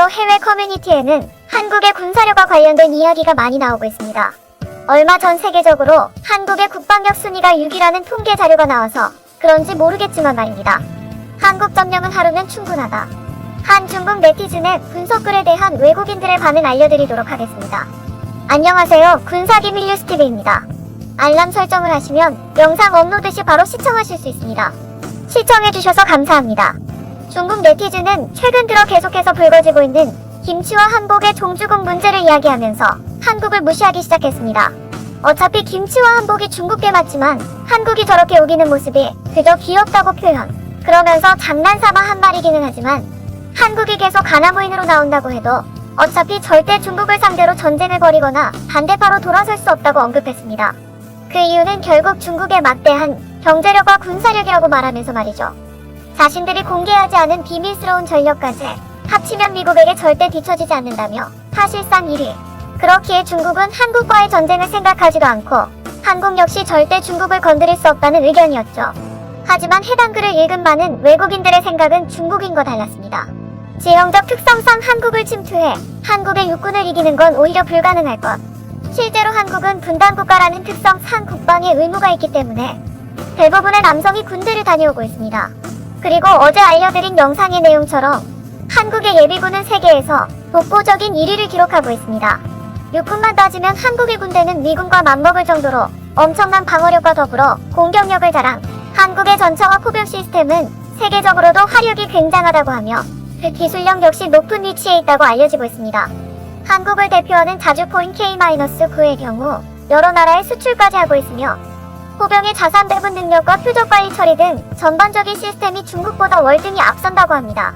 실제로 해외 커뮤니티에는 한국의 군사력과 관련된 이야기가 많이 나오고 있습니다. 얼마 전 세계적으로 한국의 국방력 순위가 6위라는 통계 자료가 나와서 그런지 모르겠지만 말입니다. 한국 점령은 하루면 충분하다. 한 중국 네티즌의 분석글에 대한 외국인들의 반응 알려드리도록 하겠습니다. 안녕하세요. 군사기밀 뉴스TV입니다. 알람 설정을 하시면 영상 업로드 시 바로 시청하실 수 있습니다. 시청해주셔서 감사합니다. 중국 네티즌은 최근 들어 계속해서 불거지고 있는 김치와 한복의 종주국 문제를 이야기하면서 한국을 무시하기 시작했습니다. 어차피 김치와 한복이 중국계 맞지만 한국이 저렇게 우기는 모습이 그저 귀엽다고 표현. 그러면서 장난삼아 한 말이기는 하지만 한국이 계속 가나무인으로 나온다고 해도 어차피 절대 중국을 상대로 전쟁을 벌이거나 반대파로 돌아설 수 없다고 언급했습니다. 그 이유는 결국 중국에 막대한 경제력과 군사력이라고 말하면서 말이죠. 자신들이 공개하지 않은 비밀스러운 전력까지 합치면 미국에게 절대 뒤처지지 않는다며 사실상 1위. 그렇기에 중국은 한국과의 전쟁을 생각하지도 않고 한국 역시 절대 중국을 건드릴 수 없다는 의견이었죠. 하지만 해당 글을 읽은 많은 외국인들의 생각은 중국인과 달랐습니다. 지형적 특성상 한국을 침투해 한국의 육군을 이기는 건 오히려 불가능할 것. 실제로 한국은 분단국가라는 특성상 국방에 의무가 있기 때문에 대부분의 남성이 군대를 다녀오고 있습니다. 그리고 어제 알려드린 영상의 내용처럼 한국의 예비군은 세계에서 독보적인 1위를 기록하고 있습니다. 육군만 따지면 한국의 군대는 미군과 맞먹을 정도로 엄청난 방어력과 더불어 공격력을 자랑. 한국의 전차와 포병 시스템은 세계적으로도 화력이 굉장하다고 하며 그 기술력 역시 높은 위치에 있다고 알려지고 있습니다. 한국을 대표하는 자주포인 K-9의 경우 여러 나라에 수출까지 하고 있으며 포병의 자산 배분 능력과 표적 관리 처리 등 전반적인 시스템이 중국보다 월등히 앞선다고 합니다.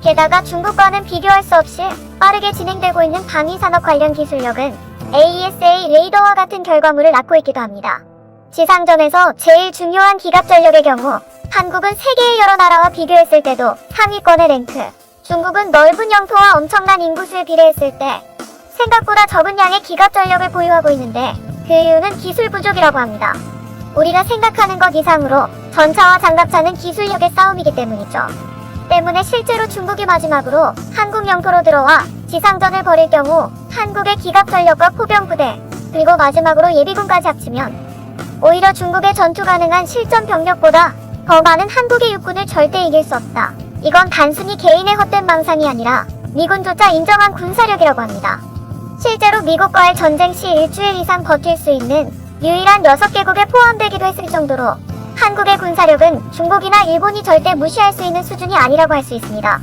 게다가 중국과는 비교할 수 없이 빠르게 진행되고 있는 방위산업 관련 기술력은 AESA 레이더와 같은 결과물을 낳고 있기도 합니다. 지상전에서 제일 중요한 기갑 전력의 경우 한국은 세계의 여러 나라와 비교했을 때도 상위권의 랭크. 중국은 넓은 영토와 엄청난 인구수에 비례했을 때 생각보다 적은 양의 기갑 전력을 보유하고 있는데 그 이유는 기술 부족이라고 합니다. 우리가 생각하는 것 이상으로 전차와 장갑차는 기술력의 싸움이기 때문이죠. 때문에 실제로 중국이 마지막으로 한국 영토로 들어와 지상전을 벌일 경우 한국의 기갑 전력과 포병 부대 그리고 마지막으로 예비군까지 합치면 오히려 중국의 전투 가능한 실전 병력보다 더 많은 한국의 육군을 절대 이길 수 없다. 이건 단순히 개인의 헛된 망상이 아니라 미군조차 인정한 군사력이라고 합니다. 실제로 미국과의 전쟁 시 일주일 이상 버틸 수 있는 유일한 6개국에 포함되기도 했을 정도로 한국의 군사력은 중국이나 일본이 절대 무시할 수 있는 수준이 아니라고 할 수 있습니다.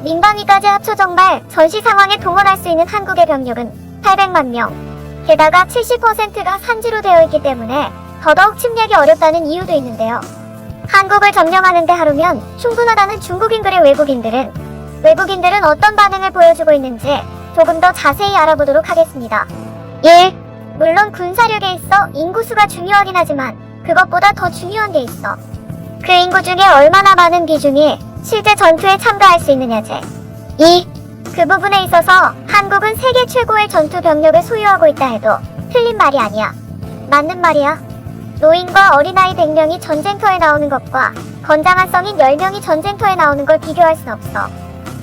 민방위까지 합쳐 정말 전시 상황에 동원할 수 있는 한국의 병력은 800만 명. 게다가 70%가 산지로 되어 있기 때문에 더더욱 침략이 어렵다는 이유도 있는데요. 한국을 점령하는데 하루면 충분하다는 중국인들의 외국인들은 어떤 반응을 보여주고 있는지 조금 더 자세히 알아보도록 하겠습니다. 1. 물론 군사력에 있어 인구수가 중요하긴 하지만 그것보다 더 중요한 게 있어. 그 인구 중에 얼마나 많은 비중이 실제 전투에 참가할 수 있느냐지. 2. 그 부분에 있어서 한국은 세계 최고의 전투 병력을 소유하고 있다 해도 틀린 말이 아니야. 맞는 말이야. 노인과 어린아이 100명이 전쟁터에 나오는 것과 건장한 성인 10명이 전쟁터에 나오는 걸 비교할 순 없어.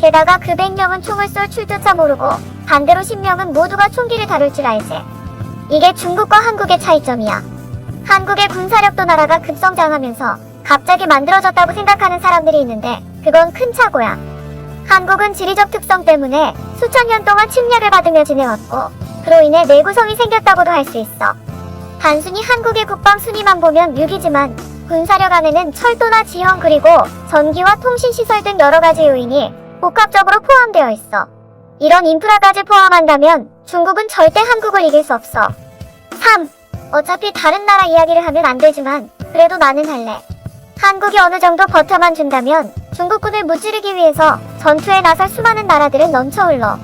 게다가 그 100명은 총을 쏠 줄조차 모르고 반대로 10명은 모두가 총기를 다룰 줄 알지. 이게 중국과 한국의 차이점이야. 한국의 군사력도 나라가 급성장하면서 갑자기 만들어졌다고 생각하는 사람들이 있는데 그건 큰 착오야. 한국은 지리적 특성 때문에 수천 년 동안 침략을 받으며 지내왔고 그로 인해 내구성이 생겼다고도 할 수 있어. 단순히 한국의 국방 순위만 보면 6위지만 군사력 안에는 철도나 지형 그리고 전기와 통신시설 등 여러가지 요인이 복합적으로 포함되어 있어. 이런 인프라까지 포함한다면 중국은 절대 한국을 이길 수 없어. 3. 어차피 다른 나라 이야기를 하면 안 되지만 그래도 나는 할래. 한국이 어느 정도 버텨만 준다면 중국군을 무찌르기 위해서 전투에 나설 수많은 나라들은 넘쳐 흘러.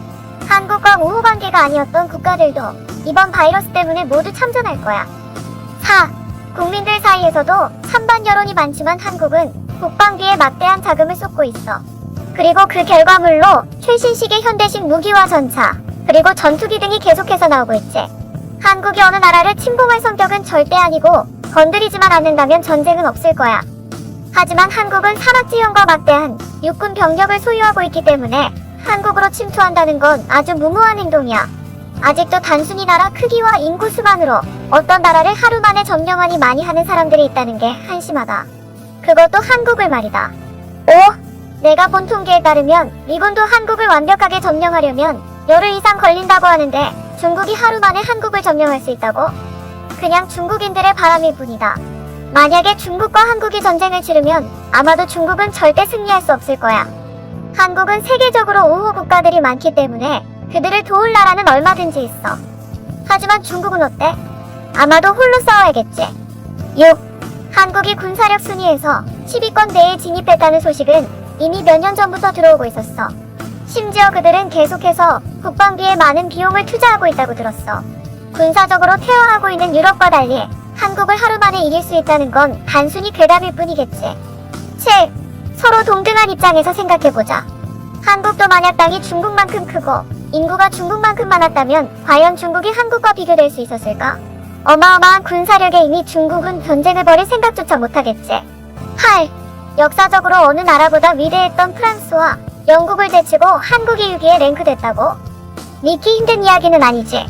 한국과 우호관계가 아니었던 국가들도 이번 바이러스 때문에 모두 참전할 거야. 4. 국민들 사이에서도 찬반 여론이 많지만 한국은 국방비에 막대한 자금을 쏟고 있어. 그리고 그 결과물로 최신식의 현대식 무기와 전차, 그리고 전투기 등이 계속해서 나오고 있지. 한국이 어느 나라를 침공할 성격은 절대 아니고 건드리지만 않는다면 전쟁은 없을 거야. 하지만 한국은 산악지형과 막대한 육군 병력을 소유하고 있기 때문에 한국으로 침투한다는 건 아주 무모한 행동이야. 아직도 단순히 나라 크기와 인구 수만으로 어떤 나라를 하루 만에 점령하니 많이 하는 사람들이 있다는 게 한심하다. 그것도 한국을 말이다. 내가 본 통계에 따르면 미군도 한국을 완벽하게 점령하려면 열흘 이상 걸린다고 하는데 중국이 하루 만에 한국을 점령할 수 있다고? 그냥 중국인들의 바람일 뿐이다. 만약에 중국과 한국이 전쟁을 치르면 아마도 중국은 절대 승리할 수 없을 거야. 한국은 세계적으로 우호 국가들이 많기 때문에 그들을 도울 나라는 얼마든지 있어. 하지만 중국은 어때? 아마도 홀로 싸워야겠지. 6. 한국이 군사력 순위에서 10위권 내에 진입했다는 소식은 이미 몇 년 전부터 들어오고 있었어. 심지어 그들은 계속해서 국방비에 많은 비용을 투자하고 있다고 들었어. 군사적으로 퇴화하고 있는 유럽과 달리 한국을 하루 만에 이길 수 있다는 건 단순히 괴담일 뿐이겠지. 7. 서로 동등한 입장에서 생각해보자. 한국도 만약 땅이 중국만큼 크고 인구가 중국만큼 많았다면 과연 중국이 한국과 비교될 수 있었을까? 어마어마한 군사력에 이미 중국은 전쟁을 벌일 생각조차 못하겠지. 8. 역사적으로 어느 나라보다 위대했던 프랑스와 영국을 제치고 한국이 6위에 랭크됐다고? 믿기 힘든 이야기는 아니지.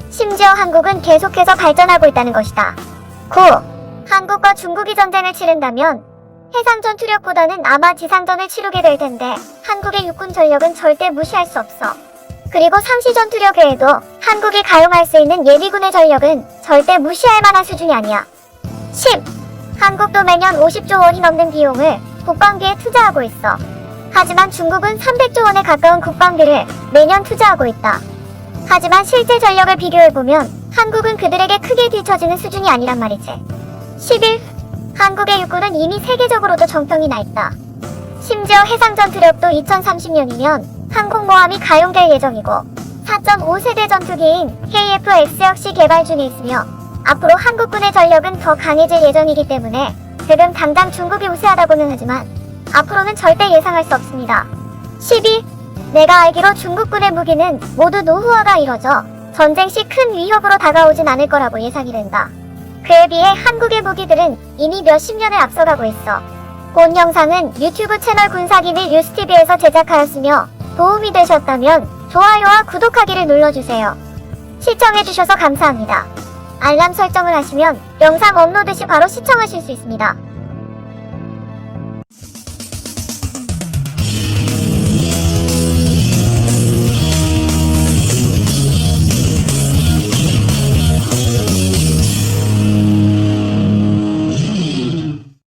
심지어 한국은 계속해서 발전하고 있다는 것이다. 9. 한국과 중국이 전쟁을 치른다면 해상 전투력보다는 아마 지상전을 치르게 될 텐데 한국의 육군 전력은 절대 무시할 수 없어. 그리고 상시 전투력 외에도 한국이 가용할 수 있는 예비군의 전력은 절대 무시할 만한 수준이 아니야. 10. 한국도 매년 50조 원이 넘는 비용을 국방비에 투자하고 있어. 하지만 중국은 300조 원에 가까운 국방비를 매년 투자하고 있다. 하지만 실제 전력을 비교해보면 한국은 그들에게 크게 뒤처지는 수준이 아니란 말이지. 11. 한국의 육군은 이미 세계적으로도 정평이 나 있다. 심지어 해상 전투력도 2030년이면 항공모함이 가용될 예정이고 4.5세대 전투기인 KF-X 역시 개발 중에 있으며 앞으로 한국군의 전력은 더 강해질 예정이기 때문에 지금 당장 중국이 우세하다고는 하지만 앞으로는 절대 예상할 수 없습니다. 12. 내가 알기로 중국군의 무기는 모두 노후화가 이뤄져 전쟁 시 큰 위협으로 다가오진 않을 거라고 예상이 된다. 그에 비해 한국의 무기들은 이미 몇십 년을 앞서가고 있어. 본 영상은 유튜브 채널 군사기밀 뉴스TV에서 제작하였으며 도움이 되셨다면 좋아요와 구독하기를 눌러주세요. 시청해주셔서 감사합니다. 알람 설정을 하시면 영상 업로드 시 바로 시청하실 수 있습니다.